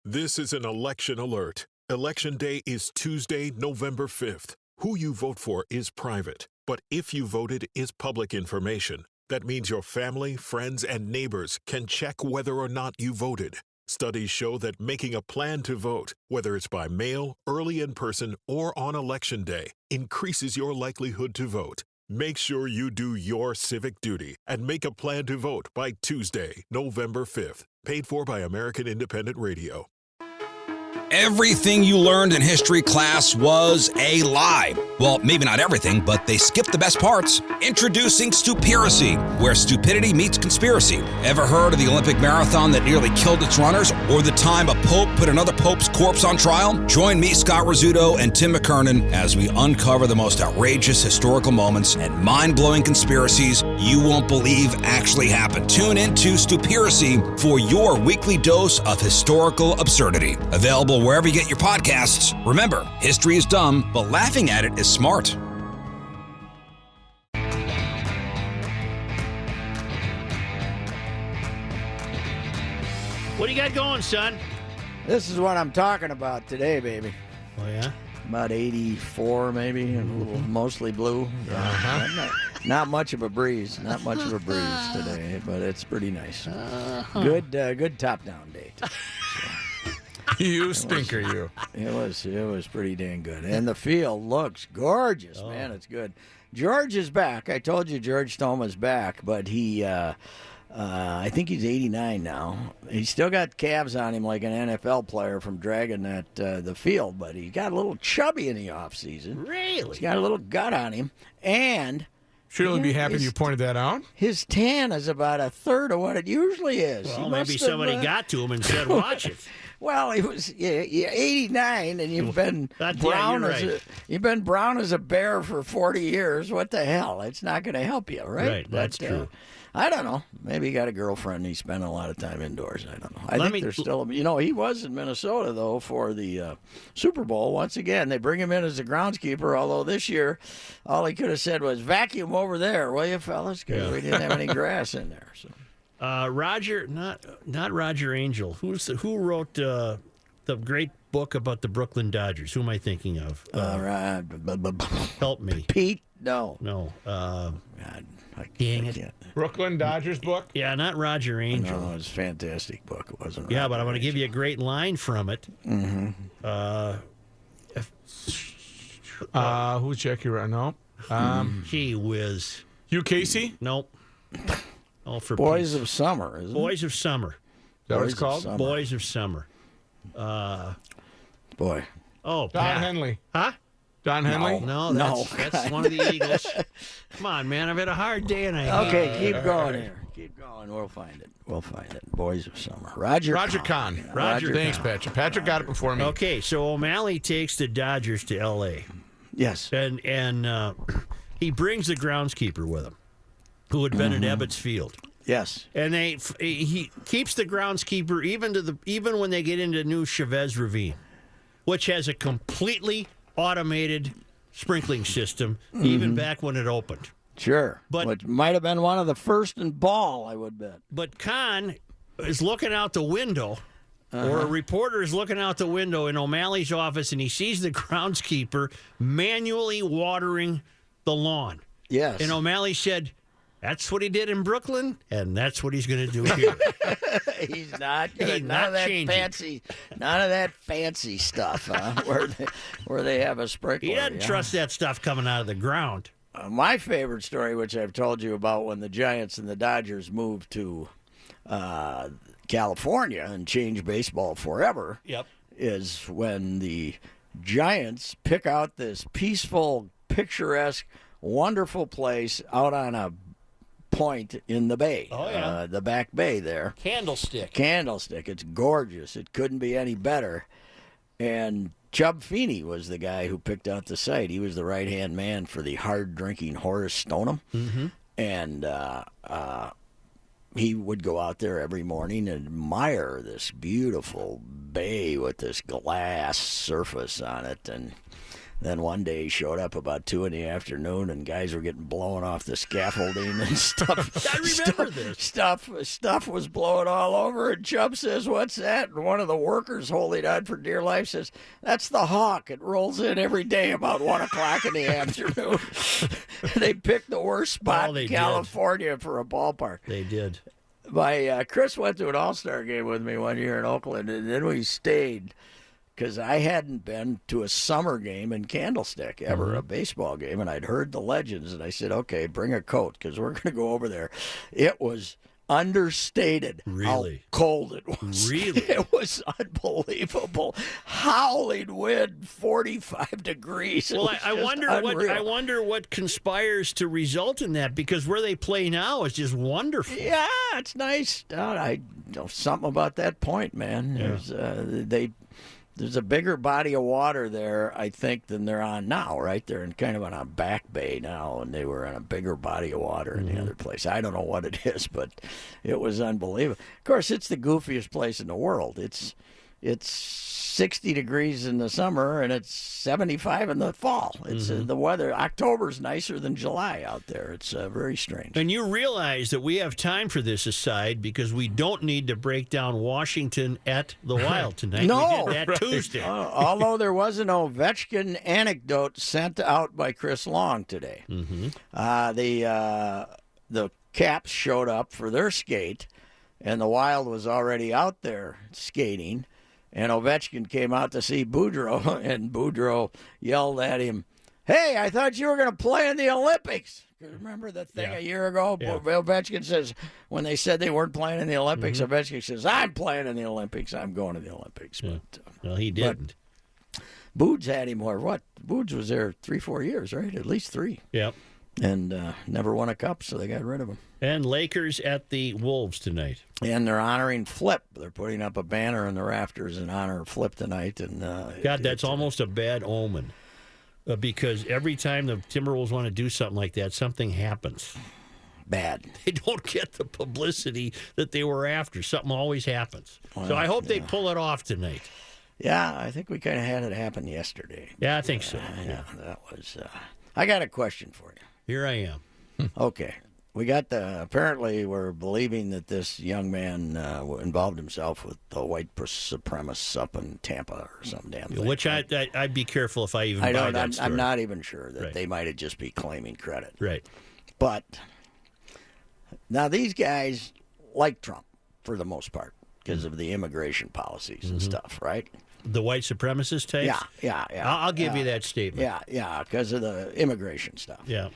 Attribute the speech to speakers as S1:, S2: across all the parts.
S1: This is an election alert. Election day is Tuesday, November 5th. Who you vote for is private, but if you voted is public information. That means your family, friends, and neighbors can check whether or not you voted. Studies show that making a plan to vote, whether it's by mail, early in person, or on election day, increases your likelihood to vote. Make sure you do your civic duty and make a plan to vote by Tuesday, November 5th. Paid for by American Independent Radio.
S2: Everything you learned in history class was a lie. Well, maybe not everything, but they skipped the best parts. Introducing Stupiracy, where stupidity meets conspiracy. Ever heard of the Olympic marathon that nearly killed its runners? Or the time a pope put another pope's corpse on trial? Join me, Scott Rizzuto, and Tim McKernan as we uncover the most outrageous historical moments and mind-blowing conspiracies you won't believe actually happened. Tune in to Stupiracy for your weekly dose of historical absurdity. Available wherever you get your podcasts. Remember, history is dumb, but laughing at it is smart.
S3: What do you got going, son?
S4: This is what I'm talking about today, baby.
S3: Oh, yeah?
S4: About 84, maybe, mostly blue. Not much of a breeze. Not much of a breeze today, but it's pretty nice. Good top-down day.
S5: You stinker, you.
S4: It was pretty dang good. And the field looks gorgeous, man. It's good. George is back. I told you George Stoma's back, but he, I think he's 89 now. He's still got calves on him like an NFL player from dragging that the field, but he got a little chubby in the offseason.
S3: Really?
S4: He's got a little gut on him. And
S5: Should only be happy you pointed that out.
S4: his tan is about a third of what it usually is.
S3: Well,
S4: He
S3: maybe
S4: must
S3: somebody
S4: have,
S3: got to him and said, watch it.
S4: Well, he was 89, and you've been brown
S3: you're
S4: as
S3: right.
S4: you've been brown as a bear for 40 years. What the hell? It's not going to help you, right?
S3: Right, that's true.
S4: I don't know. Maybe he got a girlfriend and he spent a lot of time indoors. I don't know. I
S3: Let
S4: think
S3: me-
S4: there's still, he was in Minnesota, though, for the Super Bowl. Once again, they bring him in as a groundskeeper, although this year all he could have said was, vacuum over there, will you, fellas? Because we didn't have any grass in there. So.
S3: Roger, not Roger Angel. Who wrote the great book about the Brooklyn Dodgers? Who am I thinking of? Help me.
S4: Pete? No.
S3: No.
S4: God,
S3: Dang it.
S4: can't.
S5: Brooklyn Dodgers book.
S3: Yeah, not Roger Angel.
S4: No, it was a fantastic book. It wasn't.
S3: Yeah, but I'm going to give you a great line from it.
S5: Who's Jackie? No.
S3: Gee whiz.
S5: Hugh Casey.
S3: Nope. Oh, for
S4: Boys
S3: peace.
S4: of Summer, isn't
S3: Boys of Summer.
S5: Is that what it's
S4: Boys of
S5: called?
S4: Summer.
S3: Boys of Summer.
S4: it? Boy.
S3: Oh,
S5: Don
S3: Pat.
S5: Henley.
S3: Huh?
S5: Don Henley.
S3: No,
S4: No,
S3: that's one of the Eagles. Come on, man. I've had a hard day and I
S4: Okay, keep going here. Keep going. We'll find it. Boys of Summer. Roger
S5: Kahn.
S4: Yeah,
S3: Roger
S5: Thanks,
S3: Kahn.
S5: Patrick. Patrick got it before me.
S3: Okay, so O'Malley takes the Dodgers to L.A.
S4: Yes.
S3: and he brings the groundskeeper with him, who had been at Ebbets Field.
S4: Yes.
S3: And he keeps the groundskeeper even when they get into New Chavez Ravine, which has a completely automated sprinkling system, even back when it opened.
S4: Sure.
S3: But-
S4: Which might have been one of the first in ball, I would bet.
S3: But Kahn is looking out the window, or a reporter is looking out the window in O'Malley's office, and he sees the groundskeeper manually watering the lawn.
S4: Yes.
S3: And O'Malley said, that's what he did in Brooklyn, and that's what he's going to do here.
S4: He's not gonna,
S3: He's
S4: none
S3: not
S4: of that
S3: changing.
S4: fancy stuff, huh? where they have a sprinkler.
S3: He doesn't
S4: yeah?
S3: trust that stuff coming out of the ground.
S4: My favorite story, which I've told you about when the Giants and the Dodgers moved to California and changed baseball forever,
S3: Yep.
S4: is when the Giants pick out this peaceful, picturesque, wonderful place out on a point in the bay.
S3: Oh, yeah.
S4: The back bay there.
S3: Candlestick.
S4: It's gorgeous. It couldn't be any better. And Chub Feeney was the guy who picked out the site. He was the right-hand man for the hard-drinking Horace Stoneham. Mm-hmm. And he would go out there every morning and admire this beautiful bay with this glass surface on it. And Then one day he showed up about 2 in the afternoon, and guys were getting blown off the scaffolding and stuff.
S3: I remember this.
S4: Stuff was blowing all over, and Chubb says, "What's that?" And one of the workers holding on for dear life says, "That's the Hawk. It rolls in every day about 1 o'clock in the afternoon." They picked the worst spot in California for a ballpark.
S3: They did.
S4: Chris went to an All-Star game with me one year in Oakland, and then we stayed because I hadn't been to a summer game in Candlestick ever, a baseball game, and I'd heard the legends, and I said, "Okay, bring a coat because we're going to go over there." It was understated
S3: really
S4: how cold it was.
S3: Really?
S4: It was unbelievable. Howling wind, 45 degrees.
S3: Well, I wonder what conspires to result in that, because where they play now is just wonderful.
S4: Yeah, it's nice. I know something about that point, man.
S3: Yeah.
S4: There's a bigger body of water there, I think, than they're on now, right? They're in kind of on a back bay now, and they were on a bigger body of water in the other place. I don't know what it is, but it was unbelievable. Of course, it's the goofiest place in the world. It's 60 degrees in the summer, and it's 75 in the fall. It's the weather. October's nicer than July out there. It's very strange.
S3: And you realize that we have time for this aside because we don't need to break down Washington at the Wild tonight.
S4: No.
S3: We did that Tuesday.
S4: Although there was an Ovechkin anecdote sent out by Chris Long today. The Caps showed up for their skate, and the Wild was already out there skating. And Ovechkin came out to see Boudreau, and Boudreau yelled at him, "Hey, I thought you were going to play in the Olympics." Remember the thing a year ago?
S3: Yeah.
S4: Ovechkin says, when they said they weren't playing in the Olympics, Ovechkin says, "I'm playing in the Olympics. I'm going to the Olympics."
S3: Yeah.
S4: But,
S3: Well, he didn't.
S4: Boods had him, or what? Boods was there 3-4 years, right? At least 3.
S3: Yep.
S4: And never won a cup, so they got rid of him.
S3: And Lakers at the Wolves tonight.
S4: And they're honoring Flip. They're putting up a banner in the rafters in honor of Flip tonight. And
S3: God, that's almost a bad omen. Because every time the Timberwolves want to do something like that, something happens.
S4: Bad.
S3: They don't get the publicity that they were after. Something always happens. So I hope they pull it off tonight.
S4: Yeah, I think we kind of had it happen yesterday.
S3: Yeah, I think so.
S4: Yeah, that was... I got a question for you.
S3: Here I am.
S4: Okay. We got apparently we're believing that this young man involved himself with the white supremacists up in Tampa or some damn thing.
S3: Which I'd be careful if I even buy that story.
S4: I'm not even sure that they might have just be claiming credit.
S3: Right.
S4: But now these guys like Trump for the most part because of the immigration policies and stuff, right?
S3: The white supremacist tapes?
S4: Yeah.
S3: I'll give you that statement.
S4: Yeah, because of the immigration stuff.
S3: Yeah.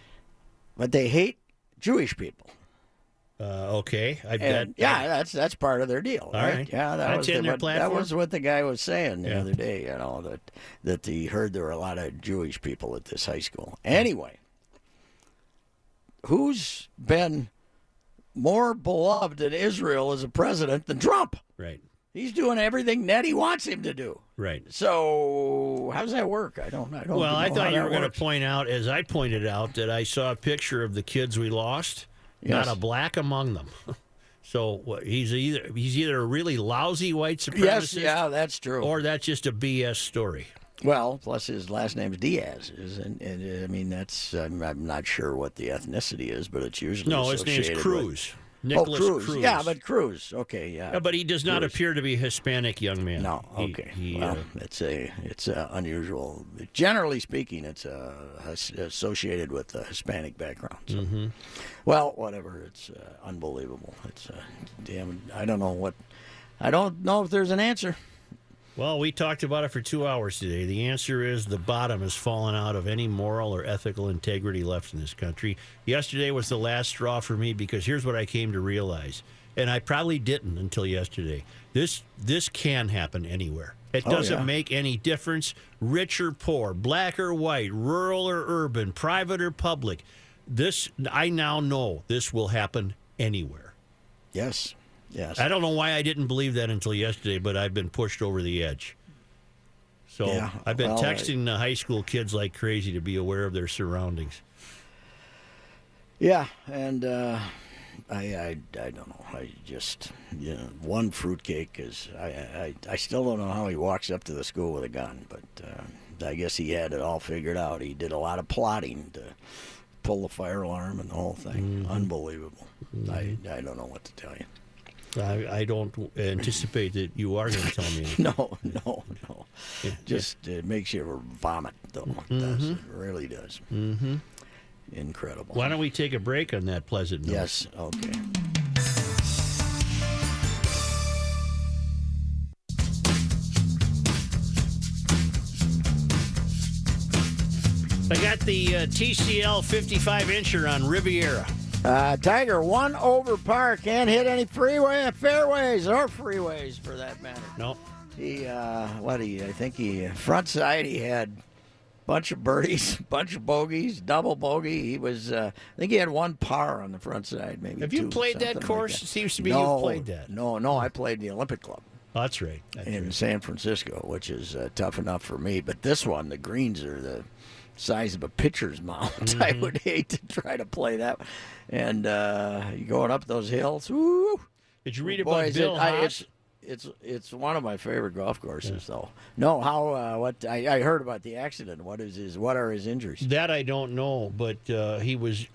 S4: But they hate Jewish people.
S3: Okay.
S4: That's part of their deal.
S3: All right.
S4: Yeah,
S3: That's in their platform.
S4: That was what the guy was saying the other day. You know that he heard there were a lot of Jewish people at this high school. Anyway, who's been more beloved in Israel as a president than Trump?
S3: Right.
S4: He's doing everything Nettie wants him to do.
S3: Right.
S4: So how does that work? I don't.
S3: Well, I thought you were going to
S4: to
S3: point out, as I pointed out, that I saw a picture of the kids we lost.
S4: Yes.
S3: Not a black among them. So he's either a really lousy white supremacist.
S4: Yes, yeah, that's true.
S3: Or that's just a BS story.
S4: Well, plus his last name's Diaz, and I mean that's I'm not sure what the ethnicity is, but it's usually
S3: his name's Cruz. Nicholas
S4: Cruz. Yeah, but Cruz. Okay, yeah.
S3: Yeah, but he does not appear to be a Hispanic young man.
S4: No. Okay. It's unusual. Generally speaking, it's associated with a Hispanic background. So. Well, whatever. It's unbelievable. It's damn. I don't know if there's an answer.
S3: Well, we talked about it for 2 hours today. The answer is the bottom has fallen out of any moral or ethical integrity left in this country. Yesterday was the last straw for me because here's what I came to realize, and I probably didn't until yesterday. This can happen anywhere. It doesn't make any difference, rich or poor, black or white, rural or urban, private or public. I now know this will happen anywhere.
S4: Yes. Yes.
S3: I don't know why I didn't believe that until yesterday, but I've been pushed over the edge. So I've been texting the high school kids like crazy to be aware of their surroundings.
S4: Yeah, and I don't know. I just one fruitcake is I still don't know how he walks up to the school with a gun, but I guess he had it all figured out. He did a lot of plotting to pull the fire alarm and the whole thing. Unbelievable. I don't know what to tell you.
S3: I don't anticipate that you are going to tell me anything.
S4: No. Just it makes you vomit, though. It does. It really does. Mm-hmm. Incredible.
S3: Why don't we take a break on that pleasant note?
S4: Yes, okay.
S3: I got the TCL 55-incher on Riviera.
S4: Tiger, 1 over par, can't hit any fairways or freeways for that matter.
S3: No.
S4: I think front side he had bunch of birdies, bunch of bogeys, double bogey. He was, I think he had 1 par on the front side, maybe.
S3: Have you
S4: 2,
S3: played that
S4: something
S3: course?
S4: like that.
S3: It seems to be you've played that.
S4: No, I played the Olympic Club.
S3: Oh, that's right.
S4: In San Francisco, which is tough enough for me. But this one, the greens are the size of a pitcher's mound. I would hate to try to play that. And you going up those hills. Woo!
S3: Did you read about Bill Haas?
S4: It's one of my favorite golf courses, though. No, I heard about the accident. What are his injuries?
S3: That I don't know, but he was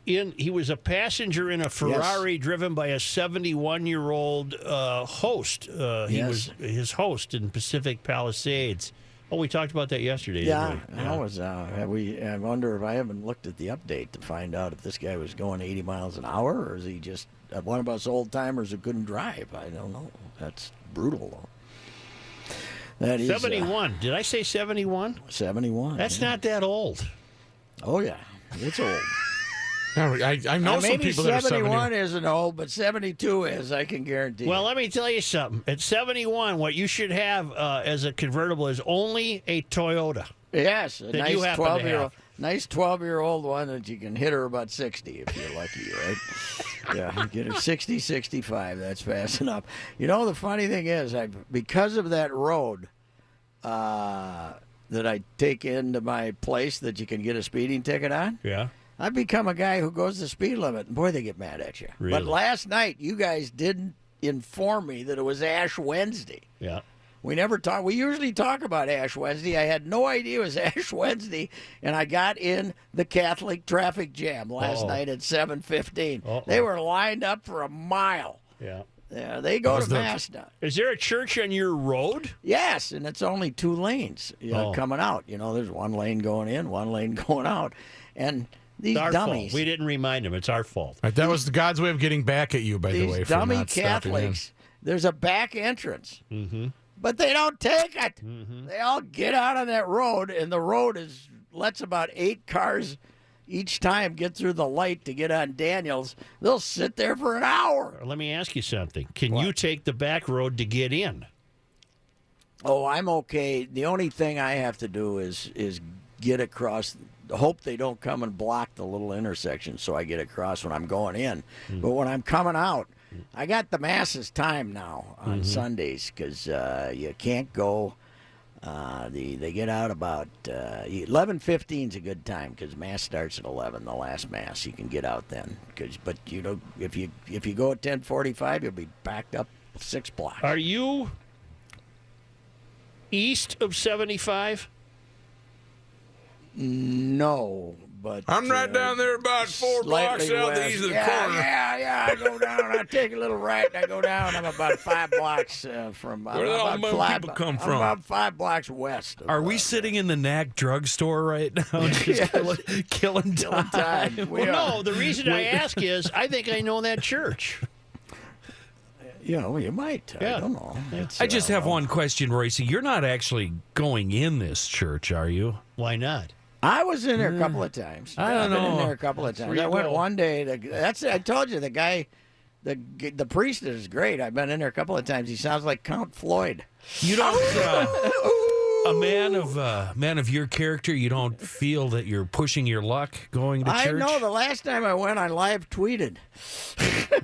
S3: a passenger in a Ferrari driven by a 71-year-old host. He was his host in Pacific Palisades. Oh, we talked about that yesterday.
S4: Yeah,
S3: didn't we?
S4: I wonder if I haven't looked at the update to find out if this guy was going 80 miles an hour or is he just one of us old timers who couldn't drive. I don't know. That's brutal, though. That is
S3: 71. Did I say 71?
S4: 71.
S3: That's not that old.
S4: Oh yeah, it's old.
S5: I know some people that are
S4: 71 isn't old, but 72 is, I can guarantee.
S3: Well, let me tell you something. At 71, what you should have as a convertible is only a Toyota.
S4: Yes, a
S3: nice
S4: 12-year-old one that you can hit her about 60 if you're lucky, right? Yeah, get her 60, 65. That's fast enough. You know, the funny thing is, because of that road that I take into my place that you can get a speeding ticket on.
S3: Yeah.
S4: I've become a guy who goes the speed limit, and boy, they get mad at you.
S3: Really?
S4: But last night, you guys didn't inform me that it was Ash Wednesday.
S3: Yeah.
S4: We never talk. We usually talk about Ash Wednesday. I had no idea it was Ash Wednesday, and I got in the Catholic traffic jam last night at 7:15. They were lined up for a mile.
S3: Yeah.
S4: Yeah, they go to Mass now.
S3: Is there a church on your road?
S4: Yes, and it's only 2 lanes coming out. You know, there's 1 lane going in, 1 lane going out, and these dummies.
S3: Fault. We didn't remind them. It's our fault.
S5: That was God's way of getting back at you, by the way.
S4: These
S5: for
S4: dummy
S5: not
S4: Catholics. There's a back entrance, but they don't take it. They all get out on that road, and the road lets about 8 cars each time get through the light to get on Daniels. They'll sit there for an hour.
S3: Let me ask you something. Can you take the back road to get in?
S4: Oh, I'm okay. The only thing I have to do is get across. Hope they don't come and block the little intersection so I get across when I'm going in. But when I'm coming out, I got the Mass's time now on Sundays because you can't go. They get out about 11:15 is a good time because Mass starts at 11. The last Mass you can get out then. But you know if you go at 10:45 you'll be backed up 6 blocks.
S3: Are you east of 75?
S4: No, but
S5: I'm right down there about 4 blocks southeast of the corner.
S4: Yeah. I go down. I take a little right, and I go down. I'm about 5 blocks from.
S5: Where did all the people come from?
S4: I'm about 5 blocks west.
S6: Are we sitting in the Knack drugstore right now, just killing time?
S3: No, the reason I ask is I think I know that church.
S4: You know, you might.
S3: Yeah.
S4: I don't know.
S6: I just have one question, Royce. You're not actually going in this church, are you?
S3: Why not?
S4: I was in there a couple of times.
S6: I don't know.
S4: I've been in there a couple of times. I went one day. I told you the guy, the priest is great. I've been in there a couple of times. He sounds like Count Floyd.
S6: You don't. A man of your character, you don't feel that you're pushing your luck going to church?
S4: I know. The last time I went, I live tweeted.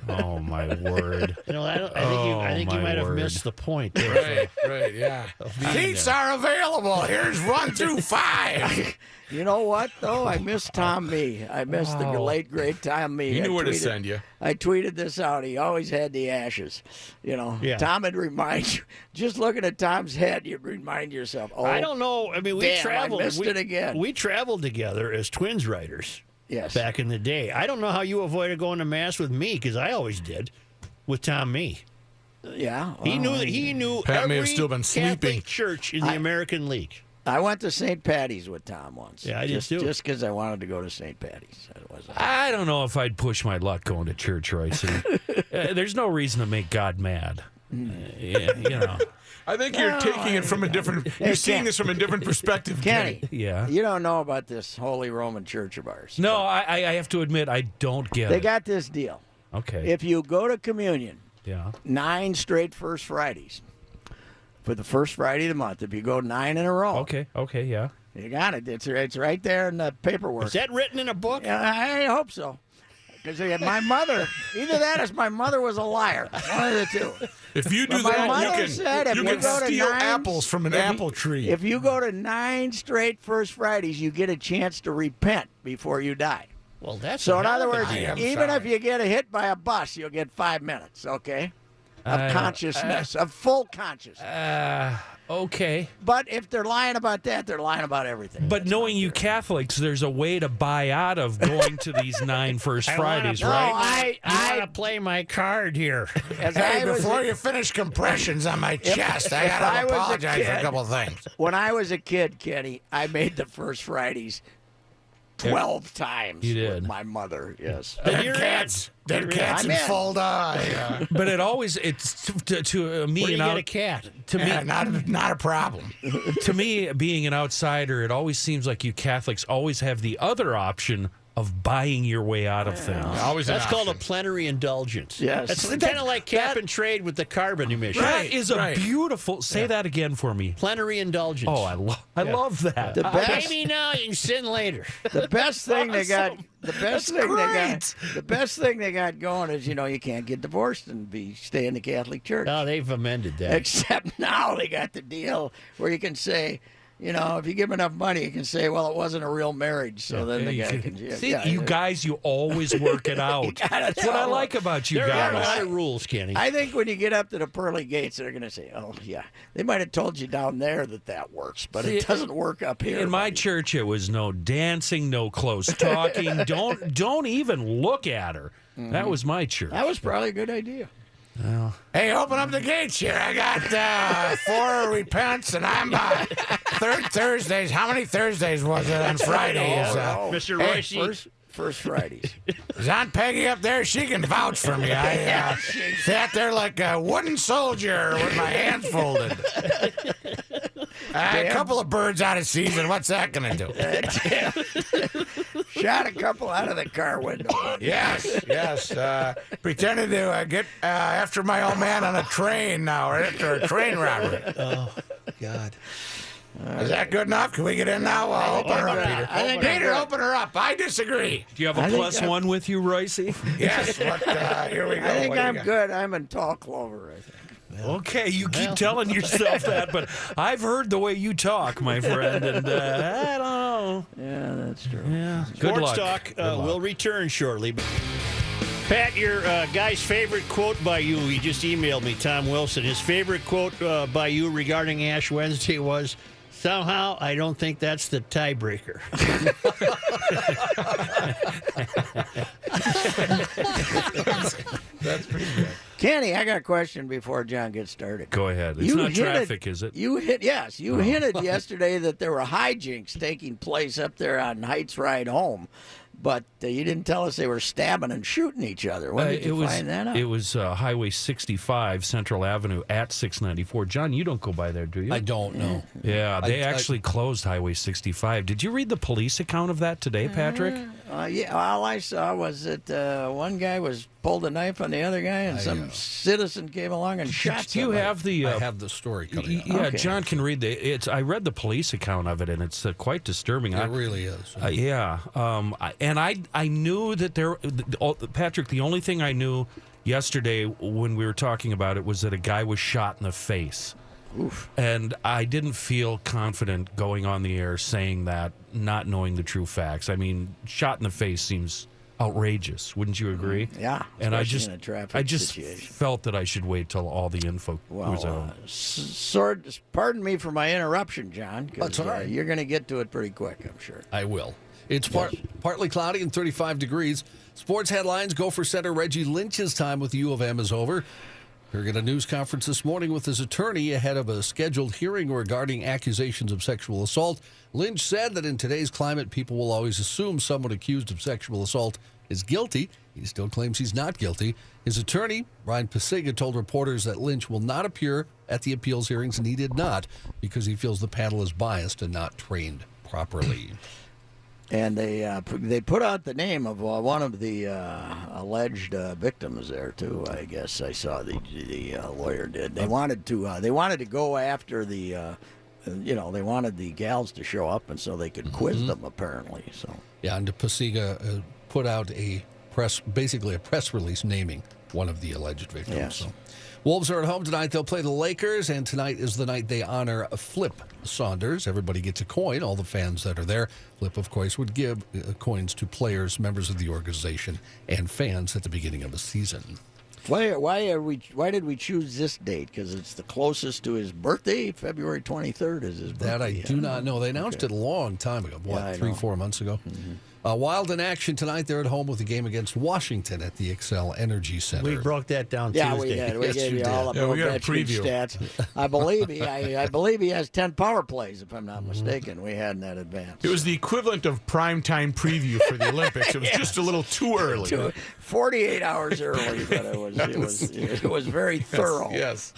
S6: Oh my word!
S3: You know, I think you might have missed the point. There.
S5: Right, yeah. Seats are available. Here's 1 through 5.
S4: You know what, though? I miss Tom Mee. I miss the late, great Tom Mee.
S5: He knew
S4: I
S5: where to
S4: tweeted-
S5: send you.
S4: I tweeted this out. He always had the ashes. You know,
S3: Yeah.
S4: Tom would remind you. Just looking at Tom's head, you'd remind yourself. Oh,
S3: I don't know. I mean, we
S4: damn,
S3: traveled.
S4: I missed it again.
S3: We traveled together as twins writers.
S4: Yes.
S3: Back in the day. I don't know how you avoided going to mass with me because I always did with Tom Mee.
S4: Yeah.
S3: He
S4: well,
S3: knew
S5: Pat may
S3: every
S5: have still been
S3: Catholic
S5: sleeping.
S3: church in the American League.
S4: I went to St. Patty's with Tom once.
S3: Yeah, I did
S4: just,
S3: too.
S4: Just because I wanted to go to St. Patty's. That was
S6: I don't know if I'd push my luck going to church, Royce. There's no reason to make God mad. Yeah, you know.
S5: I think you're taking it from a different. You're seeing this from a different perspective,
S4: Kenny,
S6: Yeah.
S4: you don't know about this Holy Roman Church of ours.
S6: No, I have to admit I don't get
S4: They
S6: it.
S4: got this deal.
S6: Okay.
S4: If you go to communion,
S6: Yeah.
S4: 9 straight First Fridays for the first Friday of the month, if you go 9 in a row,
S6: Okay. Yeah.
S4: you got it. It's right there in the paperwork.
S3: Is that written in a book?
S4: Yeah, I hope so. Because my mother, either that or my mother was a liar. One of the two.
S5: If you do
S4: But my
S5: that,
S4: mother
S5: you
S4: said if
S5: can
S4: you go to
S5: steal
S4: 9
S5: apples from an apple tree.
S4: If you go to 9 straight First Fridays, you get a chance to repent before you die.
S3: Well, that's
S4: So
S3: a
S4: in
S3: hell
S4: other
S3: of a
S4: words,
S3: deal.
S4: even if you get hit by a bus, you'll get 5 minutes, okay? Of consciousness, of full consciousness.
S6: Okay.
S4: But if they're lying about that, they're lying about everything.
S6: But knowing you Catholics, there's a way to buy out of going to these 9 First Fridays, right?
S3: I want to play my card here.
S4: as
S5: Hey,
S4: I was
S5: before
S4: a-
S5: you finish compressions on my chest, I
S4: if
S5: gotta
S4: I was a
S5: apologize for a
S4: kid-
S5: couple things.
S4: when I was a kid, Kenny, I made the First Fridays 12 times
S6: You did.
S4: with my mother, yes.
S3: Then you're
S5: Dead cats
S4: I'm
S5: in
S4: in.
S5: full die.
S6: But it's to me
S3: Where do you
S6: an
S3: get
S6: out,
S3: a cat?
S6: to me
S5: Yeah, not a problem.
S6: to me being an outsider, it always seems like you Catholics always have the other option of buying your way out of things.
S5: Always an
S3: That's called a
S5: option.
S3: plenary indulgence.
S4: Yes.
S3: That's kind of like cap and trade with the carbon emission.
S6: That
S5: Right,
S6: is a
S5: right.
S6: beautiful. Say that again for me.
S3: Plenary indulgence.
S6: Oh, I love that.
S4: The best,
S3: Pay me now, you can sin later.
S4: the best thing they got, the best thing they
S6: great.
S4: got, the best thing they got going is you can't get divorced and stay in the Catholic Church.
S3: Oh, they've amended that.
S4: Except now they got the deal where you can say, if you give enough money, you can say, well, it wasn't a real marriage. So then the guy can.
S6: See, you guys, you always work it out. That's what I like about you
S3: There are a
S6: guys.
S3: lot of rules, Kenny.
S4: I think when you get up to the pearly gates, they're going to say, oh, yeah. They might have told you down there that works, but it doesn't work up here.
S6: In my
S4: buddy.
S6: church, it was no dancing, no close talking. Don't even look at her. That was my church.
S4: That was probably a good idea.
S5: Hey, open up the gates here. I got 4 repents, and I'm third Thursdays. How many Thursdays was it on Fridays?
S3: Mr.
S5: hey,
S3: Royce,
S4: First Fridays.
S5: Is Aunt Peggy up there? She can vouch for me. I sat there like a wooden soldier with my hands folded. A couple of birds out of season. What's that going to do?
S4: Shot a couple out of the car window.
S5: Yes. Pretended to get after my old man on a train now, or after a train robbery.
S3: oh, God.
S5: Is that good enough? Can we get in now? Well, open her up, Peter.
S4: I think
S5: Peter,
S4: I'm
S5: open her up. I disagree.
S6: Do you have a
S4: I think
S6: plus one with you, Royce?
S5: Yes, but here we go.
S4: I think
S5: What do you
S4: I'm
S5: got?
S4: good. I'm in tall clover, I think.
S6: Okay, you keep telling yourself that, but I've heard the way you talk, my friend, and I don't know.
S4: Yeah, that's true.
S6: Yeah, good
S3: Sports
S6: luck.
S3: Talk will return shortly. Pat, your guy's favorite quote by you, he just emailed me, Tom Wilson. His favorite quote by you regarding Ash Wednesday was, somehow I don't think that's the tiebreaker.
S5: That's pretty good.
S4: Kenny, I got a question before John gets started.
S6: Go ahead. It's
S4: You
S6: not
S4: hinted-
S6: traffic, is it?
S4: You hinted yesterday that there were hijinks taking place up there on Heights Ride Home, but you didn't tell us they were stabbing and shooting each other. When did you find that out?
S6: It was Highway 65, Central Avenue at 694. John, you don't go by there, do you?
S7: I don't know.
S6: Yeah, they
S7: I-
S6: actually closed Highway 65. Did you read the police account of that today, Patrick?
S4: Yeah, all I saw was that one guy pulled a knife on the other guy, and some citizen came along and shot
S6: Do you
S4: somebody.
S6: have the?
S7: I have the story coming up.
S6: Yeah,
S4: Okay.
S6: John can read I read the police account of it, and it's quite disturbing.
S7: It really is.
S6: Yeah, I knew that Patrick. The only thing I knew yesterday when we were talking about it was that a guy was shot in the face.
S4: Oof.
S6: And I didn't feel confident going on the air saying that, not knowing the true facts. I mean, shot in the face seems outrageous. Wouldn't you agree?
S4: Yeah,
S6: And
S4: especially in a traffic situation.
S6: felt that I should wait till all the info was out.
S4: Pardon me for my interruption, John, because
S7: That's all right.
S4: you're going to get to it pretty quick, I'm sure.
S7: I will. It's partly cloudy and 35 degrees. Sports headlines. Gopher center Reggie Lynch's time with the U of M is over. He'll get a news conference this morning with his attorney ahead of a scheduled hearing regarding accusations of sexual assault. Lynch said that in today's climate, people will always assume someone accused of sexual assault is guilty. He still claims he's not guilty. His attorney, Brian Pasiga, told reporters that Lynch will not appear at the appeals hearings, and he did not, because he feels the panel is biased and not trained properly.
S4: And they put out the name of one of the alleged victims there too. I guess I saw the lawyer did. They wanted to go after the, they wanted the gals to show up, and so they could quiz them apparently. So
S7: Yeah, and Pasiga put out basically a press release naming one of the alleged victims.
S4: Yes.
S7: So. Wolves are at home tonight. They'll play the Lakers, and tonight is the night they honor Flip Saunders. Everybody gets a coin, all the fans that are there. Flip, of course, would give coins to players, members of the organization, and fans at the beginning of a season.
S4: why did we choose this date? Because it's the closest to his birthday. February 23rd is his birthday.
S7: That I do not know. They announced it a long time ago. What,
S4: Yeah, I
S7: 3-4 months ago? Wild in action tonight. They're at home with a game against Washington at the Xcel Energy Center.
S3: We broke that down
S4: Yeah,
S3: Tuesday.
S4: we did. We
S7: Yes,
S4: gave
S7: you
S4: you
S7: did.
S4: all the
S5: Yeah, we got a
S4: Ovechkin
S5: preview.
S4: stats. I believe he has 10 power plays, if I'm not mistaken. We had in that advance.
S5: It was the equivalent of primetime preview for the Olympics. It was just a little too early.
S4: 48 hours early, but it was very thorough.
S5: Yes.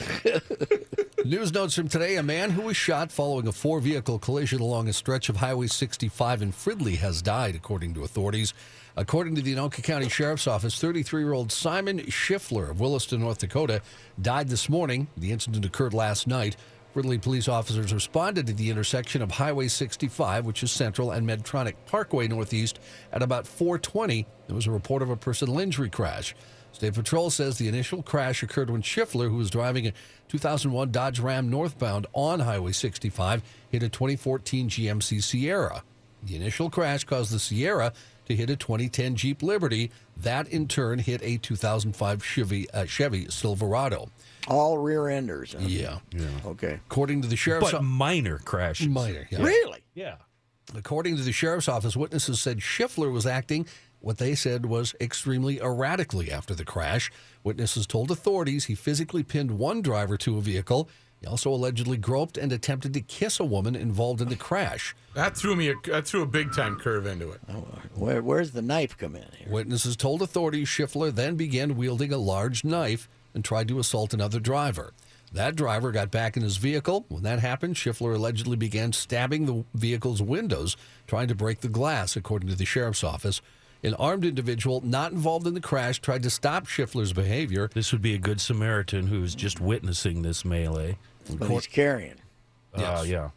S7: News notes from today. A man who was shot following a four-vehicle collision along a stretch of Highway 65 in Fridley has died, according to authorities. According to the Anoka County Sheriff's Office, 33-year-old Simon Schiffler of Williston, North Dakota, died this morning. The incident occurred last night. Fridley police officers responded to the intersection of Highway 65, which is Central, and Medtronic Parkway Northeast at about 4:20. There was a report of a personal injury crash. State Patrol says the initial crash occurred when Schiffler, who was driving a 2001 Dodge Ram northbound on Highway 65, hit a 2014 GMC Sierra. The initial crash caused the Sierra to hit a 2010 Jeep Liberty. That, in turn, hit a 2005 Chevy Silverado.
S4: All rear enders. Huh?
S7: Yeah.
S4: Okay.
S7: According to the Sheriff's
S6: But minor crashes.
S7: Minor, yeah.
S4: Really?
S6: Yeah.
S7: According to the Sheriff's Office, witnesses said Schiffler was acting what they said was extremely erratically after the crash. Witnesses told authorities he physically pinned one driver to a vehicle. He also allegedly groped and attempted to kiss a woman involved in the crash.
S5: That threw a big time curve into it.
S4: Where's the knife come in here?
S7: Witnesses told authorities Schiffler then began wielding a large knife and tried to assault another driver. That driver got back in his vehicle. When that happened, Schiffler allegedly began stabbing the vehicle's windows, trying to break the glass, according to the Sheriff's Office. An armed individual not involved in the crash tried to stop Schiffler's behavior.
S6: This would be a good Samaritan who's just witnessing this melee.
S4: But he's carrying.
S7: Yes.
S6: Yeah.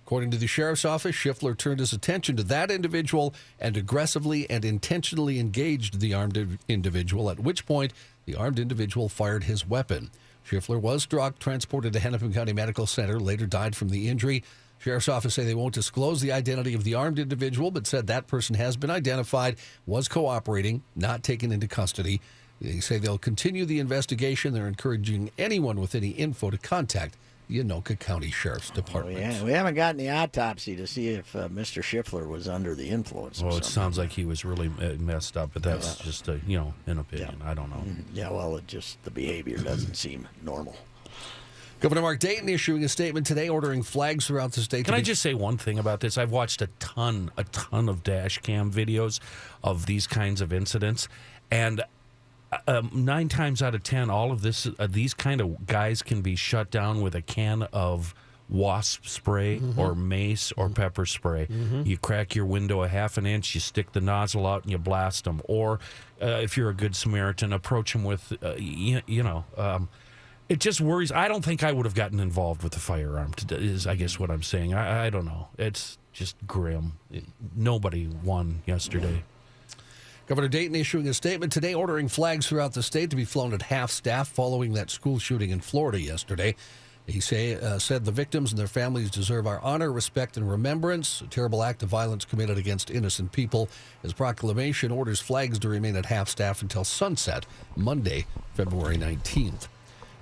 S7: According to the Sheriff's Office, Schiffler turned his attention to that individual and aggressively and intentionally engaged the armed individual, at which point the armed individual fired his weapon. Schiffler was struck, transported to Hennepin County Medical Center, later died from the injury. Sheriff's Office say they won't disclose the identity of the armed individual, but said that person has been identified, was cooperating, not taken into custody. They say they'll continue the investigation. They're encouraging anyone with any info to contact the Anoka County Sheriff's Department.
S4: We haven't gotten the autopsy to see if Mr. Schiffler was under the influence.
S6: Well,
S4: or
S6: it
S4: something.
S6: sounds like he was really messed up, but that's just an opinion. I don't know.
S4: Yeah, well, the behavior doesn't seem normal.
S7: Governor Mark Dayton issuing a statement today ordering flags throughout the state.
S6: Can I just say one thing about this? I've watched a ton of dash cam videos of these kinds of incidents, and 9 times out of 10, all of these kind of guys can be shut down with a can of wasp spray or mace or pepper spray. You crack your window a half an inch, you stick the nozzle out, and you blast them. Or if you're a good Samaritan, approach them with, it just worries. I don't think I would have gotten involved with the firearm, is I guess what I'm saying. I don't know. It's just grim. Nobody won yesterday.
S7: Governor Dayton issuing a statement today ordering flags throughout the state to be flown at half staff following that school shooting in Florida yesterday. He said the victims and their families deserve our honor, respect, and remembrance. A terrible act of violence committed against innocent people. His proclamation orders flags to remain at half-staff until sunset, Monday, February 19th.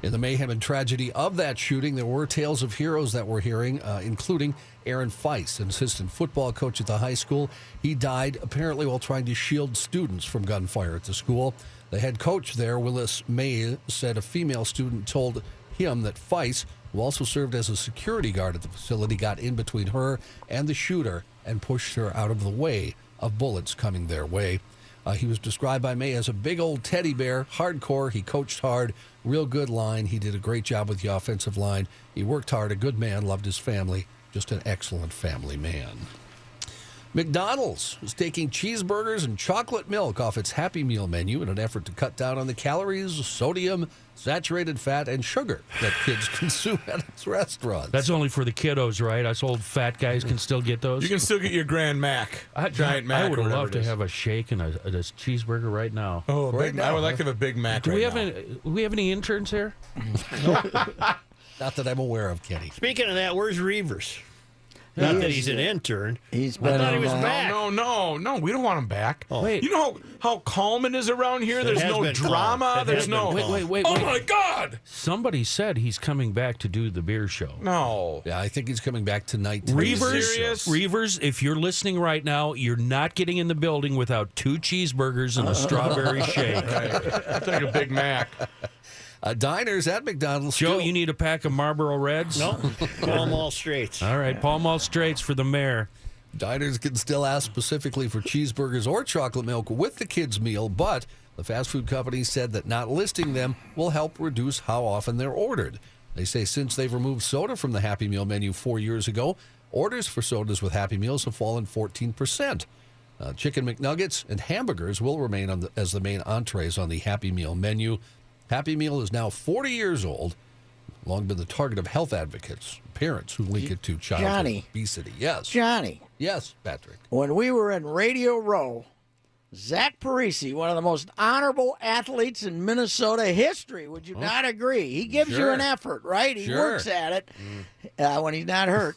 S7: In the mayhem and tragedy of that shooting, there were tales of heroes that we're hearing, including Aaron Feist, an assistant football coach at the high school. He died apparently while trying to shield students from gunfire at the school. The head coach there, Willis May, said a female student told him that Feist, who also served as a security guard at the facility, got in between her and the shooter and pushed her out of the way of bullets coming their way. He was described by May as a big old teddy bear, hardcore. He coached hard, real good line. He did a great job with the offensive line. He worked hard, a good man, loved his family, just an excellent family man. McDonald's is taking cheeseburgers and chocolate milk off its Happy Meal menu in an effort to cut down on the calories, sodium, saturated fat, and sugar that kids consume at its restaurants.
S6: That's only for the kiddos, right? Us old fat guys can still get those.
S5: You can still get your Grand Mac, Giant Mac.
S6: I would
S5: or
S6: love
S5: whatever
S6: to
S5: it is.
S6: have a shake and a cheeseburger right now.
S5: Oh,
S7: Right now,
S5: I would like to have a Big Mac.
S6: Do we have
S5: now.
S6: any interns here?
S7: Not that I'm aware of, Kenny.
S3: Speaking of that, where's Reavers? Not that he's an intern.
S4: He's
S3: I
S4: been
S3: thought he
S4: in,
S3: was back.
S5: No, we don't want him back.
S6: Wait.
S5: You know how calm it is around here? There's
S3: has
S5: no
S3: been
S5: drama.
S3: calm. It
S5: There's
S3: has
S5: no.
S3: been calm.
S6: Wait.
S5: Oh my God!
S6: Somebody said he's coming back to do the beer show.
S5: No.
S7: Yeah, I think he's coming back tonight.
S5: serious?
S6: Reavers, if you're listening right now, you're not getting in the building without 2 cheeseburgers and a strawberry shake.
S5: Right. I'll take a Big Mac.
S7: Diners at McDonald's.
S6: Joe,
S7: still-
S6: you need a pack of Marlboro Reds?
S3: No, Pall Mall Straights.
S6: All right, Pall Mall Straights for the mayor.
S7: Diners can still ask specifically for cheeseburgers or chocolate milk with the kids' meal, but the fast food company said that not listing them will help reduce how often they're ordered. They say since they've removed soda from the Happy Meal menu 4 years ago, orders for sodas with Happy Meals have fallen 14%. Chicken McNuggets and hamburgers will remain as the main entrees on the Happy Meal menu. Happy Meal is now 40 years old, long been the target of health advocates, parents who link it to childhood
S4: Johnny.
S7: obesity. Yes.
S4: Johnny,
S7: Yes, Patrick.
S4: when we were in Radio Row, Zach Parisi, one of the most honorable athletes in Minnesota history, would you not agree? He gives you
S7: Sure.
S4: an effort, right? He
S7: Sure.
S4: works at it when he's not hurt.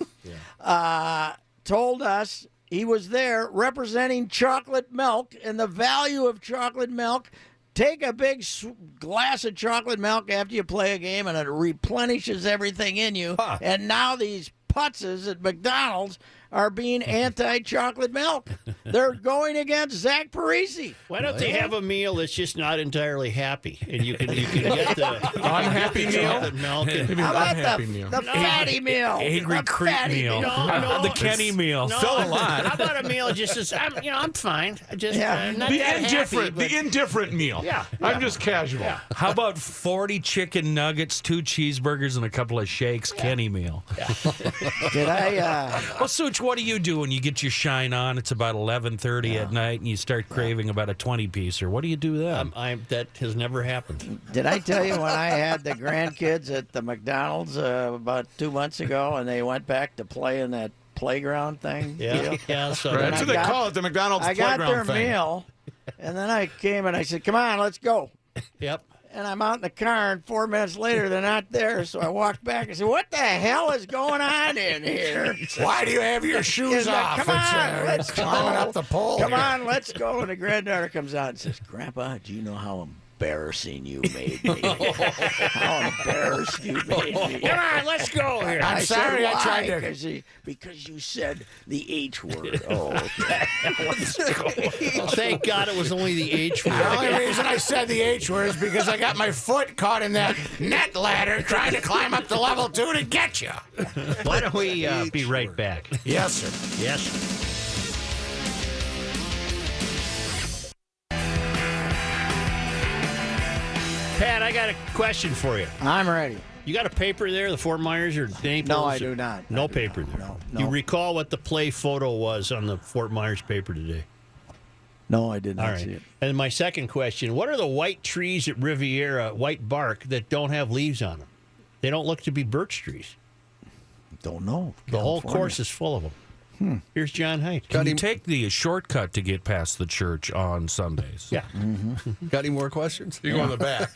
S4: Told us he was there representing chocolate milk and the value of chocolate milk. Take a big glass of chocolate milk after you play a game, and it replenishes everything in you.
S7: Huh.
S4: And now these putzes at McDonald's are being anti-chocolate milk. They're going against Zach Parisi.
S3: Why don't they have a meal that's just not entirely happy, and you can get the
S5: Unhappy meal?
S3: chocolate milk and
S5: Maybe
S4: How
S5: an
S4: about
S5: unhappy meal.
S4: the fatty meal?
S6: Angry
S4: The
S6: creep
S4: fatty
S6: meal.
S3: No,
S6: The Kenny meal.
S3: No,
S5: Still a lot.
S3: How about a meal just as I'm fine. I just
S4: Yeah.
S3: not
S5: The
S3: that
S5: indifferent,
S3: happy, but
S5: the indifferent meal.
S3: Yeah,
S5: I'm just casual.
S6: How about 40 chicken nuggets, 2 cheeseburgers, and a couple of shakes? Kenny meal.
S4: Did I?
S6: Well, Such, what do you do when you get your shine on? It's about 11:30 at night, and you start craving about a 20-piecer. What do you do then?
S3: that has never happened.
S4: Did I tell you when I had the grandkids at the McDonald's about 2 months ago, and they went back to play in that playground thing?
S3: Yeah,
S4: deal?
S3: yeah. So
S5: Right. That's
S4: I
S5: what they
S4: got-
S5: call it, the McDonald's
S4: I got
S5: playground
S4: their
S5: thing.
S4: meal, and then I came and I said, "Come on, let's go."
S3: yep.
S4: And I'm out in the car, and 4 minutes later, they're not there. So I walked back and said, "What the hell is going on in here?"
S5: Why do you have your shoes
S4: He's like,
S5: off?
S4: "Come
S5: It's,
S4: on, let's
S5: climbing
S4: go.
S5: up the pole.
S4: Come
S5: here.
S4: on, let's go." And the granddaughter comes out and says, "Grandpa, do you know how embarrassing you made me? How embarrassed you made me."
S3: Come on, let's go here.
S5: I'm
S4: said,
S5: sorry, I
S4: "Why?"
S5: tried to-
S4: Because you said the H word. Oh, okay.
S3: Well, thank God it was only the H
S5: The
S3: word.
S5: only reason I said the H word is because I got my foot caught in that net ladder trying to climb up to level 2 to get you.
S3: Why don't we be right back?
S5: Yes, sir.
S3: Yes. Pat, I got a question for you.
S4: I'm ready.
S3: You got a paper there, the Fort Myers or Naples?
S4: No, I do not.
S3: No
S4: I do
S3: paper
S4: not.
S3: there.
S4: No.
S3: You recall what the play photo was on the Fort Myers paper today?
S4: No, I did not
S3: All
S4: see
S3: right.
S4: it.
S3: And my second question, what are the white trees at Riviera, white bark, that don't have leaves on them? They don't look to be birch trees.
S4: Don't know.
S3: The whole
S4: California.
S3: course is full of them. Here's John Height.
S6: Can you take the shortcut to get past the church on Sundays?
S3: Yeah.
S7: Got any more questions?
S5: You go in the back.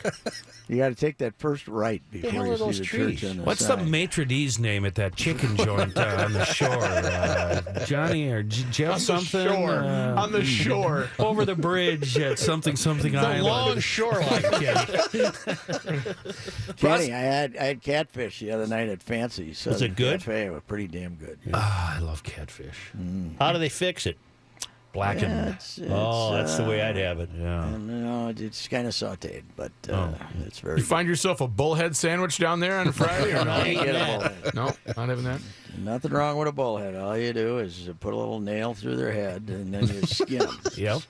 S4: You got to take that first right before
S3: hell
S4: you
S3: are
S4: see
S3: those
S4: the
S3: trees?
S4: church on the
S6: What's
S4: side.
S6: the maitre d's name at that chicken joint on the shore? Johnny or Jeff something?
S5: On the shore.
S6: Over the bridge at something
S3: The
S6: island.
S3: long shoreline, Kenny.
S4: Kenny, I had catfish the other night at Fancy.
S3: Was it good?
S4: Cafe. It was pretty damn good.
S6: Ah, I love catfish.
S3: How do they fix it?
S6: Blackened.
S4: It's,
S3: That's the way I'd have it.
S6: Yeah.
S4: no, it's kind of sautéed, but it's very
S5: You find yourself a bullhead sandwich down there on Friday or not?
S4: good. Get a bullhead.
S5: No, not even that.
S4: Nothing wrong with a bullhead. All you do is put a little nail through their head, and then you skin them
S6: Yep.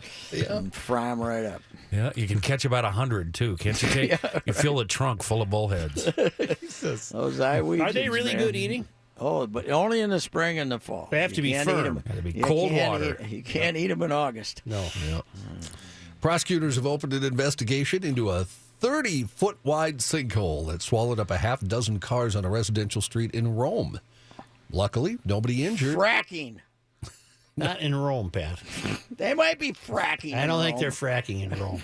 S4: and fry them right up.
S6: Yeah, you can catch about 100 too. Can't you take? You fill a trunk full of bullheads.
S4: Those eyeweeds.
S3: Are they really good eating?
S4: Oh, but only in the spring and the fall.
S3: They have to be
S4: can't eat
S3: firm.
S4: 'em.
S6: Gotta be
S4: You
S6: cold
S4: can't
S6: water.
S4: You can't eat them in August.
S3: No.
S7: Prosecutors have opened an investigation into a 30-foot wide sinkhole that swallowed up a half dozen cars on a residential street in Rome. Luckily, nobody injured.
S4: Fracking.
S3: Not in Rome, Pat.
S4: They might be fracking.
S3: I don't
S4: in
S3: think they're
S4: Rome.
S3: fracking in Rome.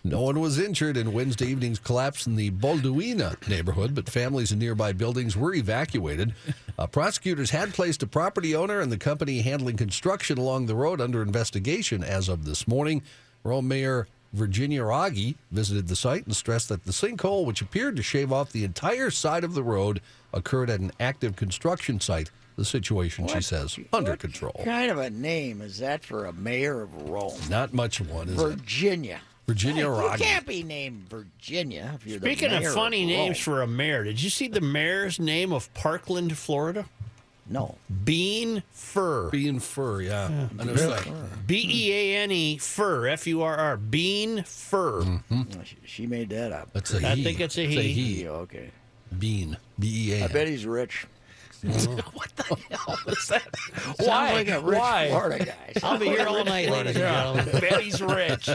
S7: No one was injured in Wednesday evening's collapse in the Balduina neighborhood, but families in nearby buildings were evacuated. Prosecutors had placed a property owner and the company handling construction along the road under investigation as of this morning. Rome Mayor Virginia Raggi visited the site and stressed that the sinkhole, which appeared to shave off the entire side of the road, occurred at an active construction site. The situation, she says, under control.
S4: What kind of a name is that for a mayor of Rome?
S7: Not much of one, is it?
S4: Virginia.
S7: Virginia
S4: You
S7: Raggi.
S4: can't be named Virginia if you're
S3: Speaking
S4: the
S3: of
S4: mayor
S3: funny names
S4: Rome.
S3: for a mayor, did you see the mayor's name of Parkland, Florida?
S4: No.
S3: Bean Fur.
S7: Bean fur, yeah. I know that.
S3: Beane Fur, F-U-R-R. Bean Fur.
S4: She made that up.
S7: That's a
S3: I
S7: he.
S3: think it's a he.
S7: he.
S4: Okay.
S7: Bean. B-E-A-N.
S4: I bet he's rich.
S6: What the hell is that?
S4: Sounds
S6: Why?
S4: like a rich
S6: Why?
S4: Florida guy.
S3: I'll be here all night, ladies and gentlemen.
S6: Betty's rich.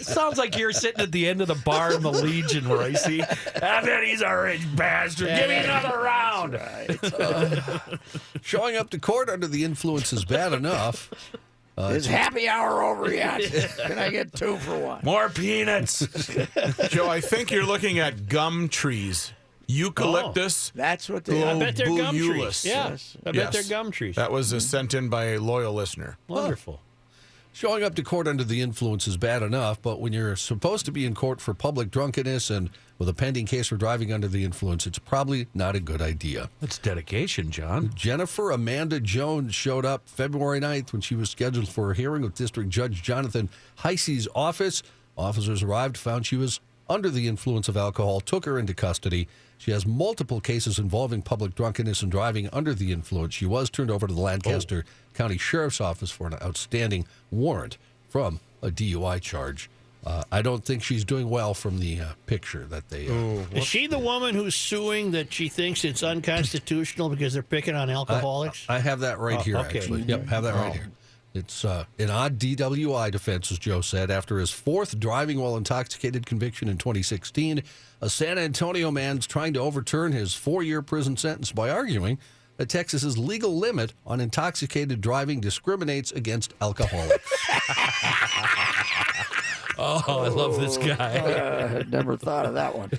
S6: Sounds like you're sitting at the end of the bar in the Legion, Ricey. I bet he's a rich bastard. Give me another round.
S7: Showing up to court under the influence is bad enough.
S4: Is happy hour over yet? Can I get 2 for 1?
S6: More peanuts.
S5: Joe, I think you're looking at gum trees. Eucalyptus.
S4: That's what they
S3: I
S4: are.
S3: bet they're gum trees.
S5: Globulus.
S3: Yeah,
S4: Yes.
S3: I bet
S5: Yes.
S3: they're gum trees.
S5: That was sent in by a loyal listener.
S3: Wonderful.
S7: Showing up to court under the influence is bad enough, but when you're supposed to be in court for public drunkenness and with a pending case for driving under the influence, it's probably not a good idea.
S6: That's dedication, John.
S7: Jennifer Amanda Jones showed up February 9th when she was scheduled for a hearing with District Judge Jonathan Heisey's office. Officers arrived, found she was under the influence of alcohol, took her into custody. She has multiple cases involving public drunkenness and driving under the influence. She was turned over to the Lancaster County Sheriff's Office for an outstanding warrant from a DUI charge. I don't think she's doing well from the picture that they...
S3: Is she the woman who's suing that she thinks it's unconstitutional because they're picking on alcoholics?
S7: I have that right here,
S3: okay.
S7: actually. Yep, have that right here. It's an odd DWI defense, as Joe said, after his 4th driving while intoxicated conviction in 2016. A San Antonio man's trying to overturn his 4-year prison sentence by arguing that Texas's legal limit on intoxicated driving discriminates against alcoholics.
S6: Oh, I love this guy.
S4: Never thought of that one.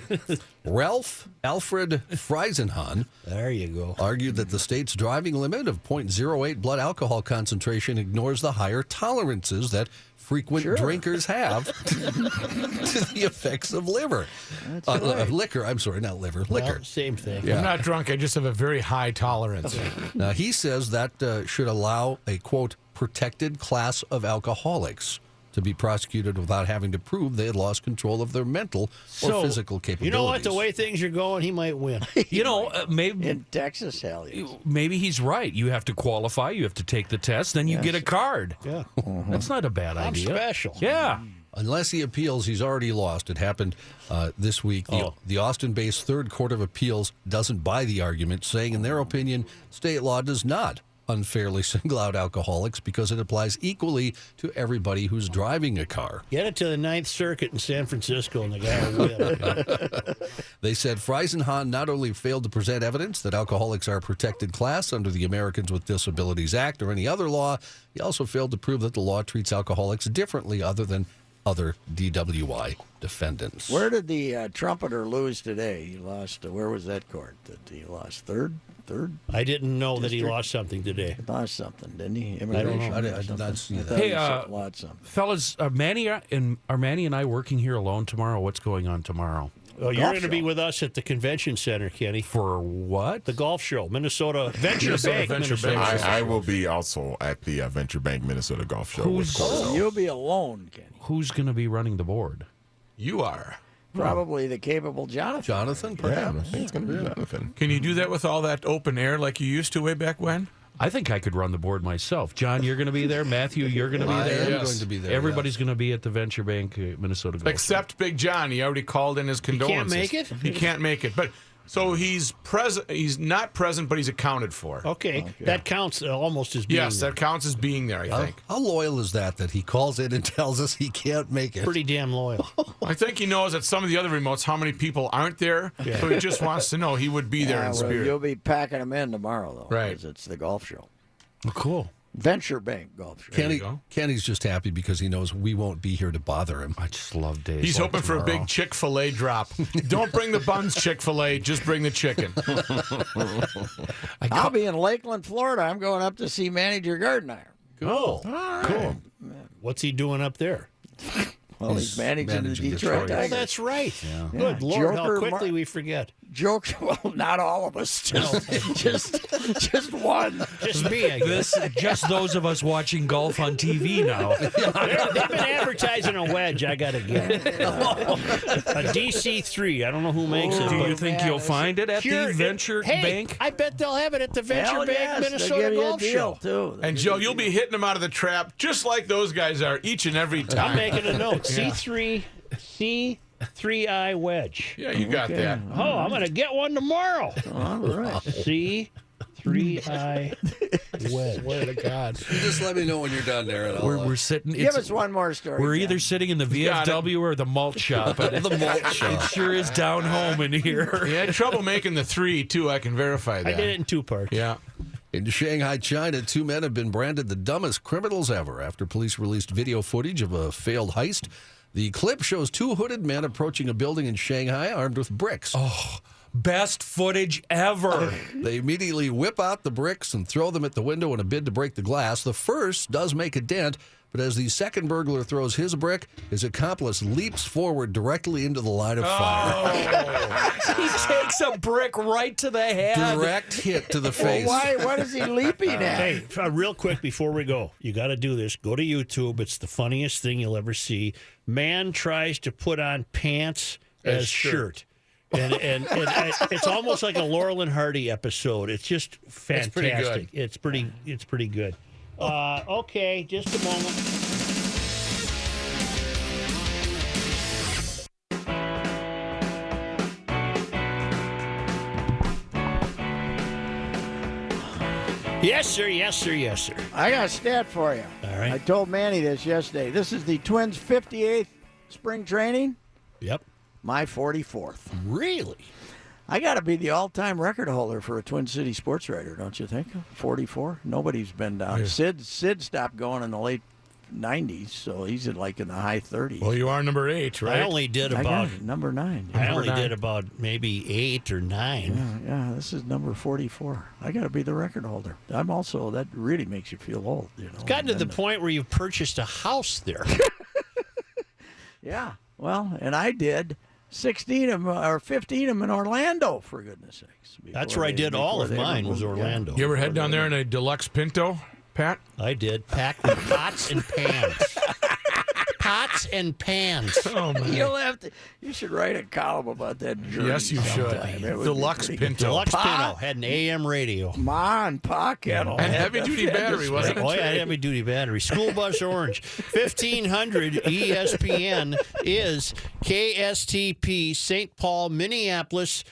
S7: Ralph Alfred Freisenhahn
S3: There you go.
S7: argued that the state's driving limit of 0.08 blood alcohol concentration ignores the higher tolerances that frequent drinkers have to the effects of liver. Liquor, I'm sorry, not liver, liquor.
S3: Well, same thing.
S7: Yeah.
S5: I'm not drunk. I just have a very high tolerance.
S7: Now, he says that should allow a, quote, protected class of alcoholics to be prosecuted without having to prove they had lost control of their mental or physical capabilities.
S3: You know what? The way things are going, he might win.
S6: You know, maybe
S4: In Texas, hell yes.
S6: maybe he's right. You have to qualify. You have to take the test. Then you get a card.
S3: Yeah.
S6: That's not a bad
S3: I'm
S6: idea.
S3: special.
S6: Yeah.
S7: Unless he appeals, he's already lost. It happened this week. The Austin-based Third Court of Appeals doesn't buy the argument, saying, in their opinion, state law does not unfairly single out alcoholics because it applies equally to everybody who's driving a car.
S3: Get it to the Ninth Circuit in San Francisco, and the guy will win.
S7: They said Freisenhahn not only failed to present evidence that alcoholics are a protected class under the Americans with Disabilities Act or any other law, he also failed to prove that the law treats alcoholics differently other than other DWI defendants.
S4: Where did the trumpeter lose today? He lost. Where was that court? That he lost third.
S3: I didn't know that he
S4: District?
S3: lost something today.
S4: He lost something, didn't he?
S3: I don't know.
S7: I did not see that.
S6: Hey,
S4: lost something.
S6: Fellas, are Manny and I working here alone tomorrow? What's going on tomorrow?
S3: Oh, you're
S4: Golf
S3: going to be
S4: show.
S3: with us at the convention center, Kenny.
S6: For what?
S3: The golf show, Minnesota Venture Bank.
S6: Venture
S3: Minnesota.
S6: Bank.
S8: I will be also at the Venture Bank Minnesota Golf Show.
S6: Who's-
S8: with Corzo.
S4: You'll be alone, Kenny.
S6: Who's going to be running the board?
S5: You are.
S4: Probably the capable Jonathan.
S7: Jonathan,
S8: Yeah,
S7: perhaps?
S8: I think it's going to be Jonathan.
S5: Can you do that with all that open air like you used to way back when?
S6: I think I could run the board myself. John, you're going to be there. Matthew, you're going to be
S7: I
S6: there.
S7: am going to be there.
S6: Everybody's going to be at the Venture Bank Minnesota Golf
S5: Except Big John. He already called in his condolences.
S3: make it?
S5: He can't make it. But so he's present. He's not present, but he's accounted for.
S3: Okay, that counts almost as being
S5: Yes,
S3: there.
S5: that counts as being there, I think.
S7: How loyal is that he calls in and tells us he can't make it?
S3: pretty damn loyal.
S5: I think he knows at some of the other remotes how many people aren't there. So he just wants to know he would be there in
S4: Well,
S5: spirit.
S4: you'll be packing them in tomorrow, though.
S5: Right.
S4: 'Cause it's the golf show.
S6: Oh, cool.
S4: Venture Bank Golf Show.
S5: you go.
S7: Kenny's just happy because he knows we won't be here to bother him.
S6: I just love days.
S5: He's
S6: like
S5: hoping for a
S6: tomorrow.
S5: big Chick-fil-A drop. Don't bring the buns, Chick-fil-A. Just bring the chicken.
S4: I'll be in Lakeland, Florida. I'm going up to see Manager Gardner.
S3: Oh,
S6: Cool.
S3: what's he doing up there?
S4: Well, he's managing the Detroit
S3: Oh,
S4: Tigers.
S3: that's right.
S4: Yeah.
S3: Good Lord, how
S4: Joker
S3: quickly
S4: Mar-
S3: we forget.
S4: Joke. Well, not all of us. Just one.
S3: Just me, I guess.
S6: Just those of us watching golf on TV now.
S3: They've been advertising a wedge. I got to get it. A DC3. I don't know who makes it.
S6: Do you
S3: But
S6: think you'll find it at the Venture
S3: hey,
S6: Bank?
S3: I bet they'll have it at the Venture
S4: Hell
S3: Bank
S4: yes, they'll
S3: Minnesota
S4: give you a
S3: Golf
S4: deal,
S3: Show.
S4: too.
S5: And Joe, you'll be hitting them out of the trap just like those guys are each and every time.
S3: I'm making a note. C3I wedge.
S5: Yeah, you got that.
S3: Oh, I'm going to get one tomorrow.
S4: All right.
S3: C3I wedge.
S6: Swear to God.
S7: You just let me know when you're done there. And I'll,
S6: We're sitting.
S4: Give us one more story.
S6: We're
S4: John.
S6: either sitting in the
S5: got it.
S6: VFW or the malt shop. But
S7: the malt shop.
S6: it sure is down home in here.
S5: He had trouble making the 3, too. I can verify that.
S3: I did it in 2 parts.
S5: Yeah.
S7: In Shanghai, China, 2 men have been branded the dumbest criminals ever after police released video footage of a failed heist. The clip shows 2 hooded men approaching a building in Shanghai armed with bricks.
S6: Best footage ever.
S7: They immediately whip out the bricks and throw them at the window in a bid to break the glass. The first does make a dent, but as the second burglar throws his brick, his accomplice leaps forward directly into the line of fire.
S6: He takes a brick right to the head.
S7: Direct hit to the
S4: Well,
S7: face.
S4: why? What is he leaping at?
S3: Hey, real quick before we go, you got to do this. Go to YouTube. It's the funniest thing you'll ever see. Man tries to put on pants as shirt. And it's almost like a Laurel and Hardy episode. It's just fantastic.
S5: It's pretty good.
S3: It's pretty good. Okay, just a moment. Yes, sir. Yes, sir. Yes, sir.
S4: I got a stat for you.
S3: All right.
S4: I told Manny this yesterday. This is the Twins' 58th spring training.
S3: Yep.
S4: My 44th.
S3: Really?
S4: I got to be the all-time record holder for a Twin City sports writer, don't you think? 44. Nobody's been down. Sid stopped going in the late 90s, so he's in the high 30s.
S5: Well, you are number 8, right?
S3: I only did
S4: I
S3: about.
S4: got it, number 9.
S3: I only
S5: 9.
S3: did about maybe 8 or 9.
S4: Yeah, this is number 44. I got to be the record holder. I'm also, that really makes you feel old, you know.
S3: It's gotten to
S4: And
S3: the
S4: then
S3: point where you've purchased a house there.
S4: Yeah, well, and I did 16 of them, or 15 of them in Orlando, for goodness sakes.
S3: That's where I did all of mine was Orlando.
S5: You ever head down there in a deluxe Pinto, Pat?
S3: I did, packed with pots and pans. Pots and pans.
S5: Oh, man.
S4: You should write a column about that journey.
S5: Yes, you should.
S4: sometime. It would be
S5: Deluxe
S4: pretty good.
S5: Pinto.
S3: Deluxe
S4: Pa-
S3: Pinto had an AM radio.
S4: Ma and Pa kettle.
S5: And heavy-duty battery, wasn't it?
S3: Oh, yeah, heavy duty battery. School bus orange. 1500 ESPN is KSTP, St. Paul, Minneapolis.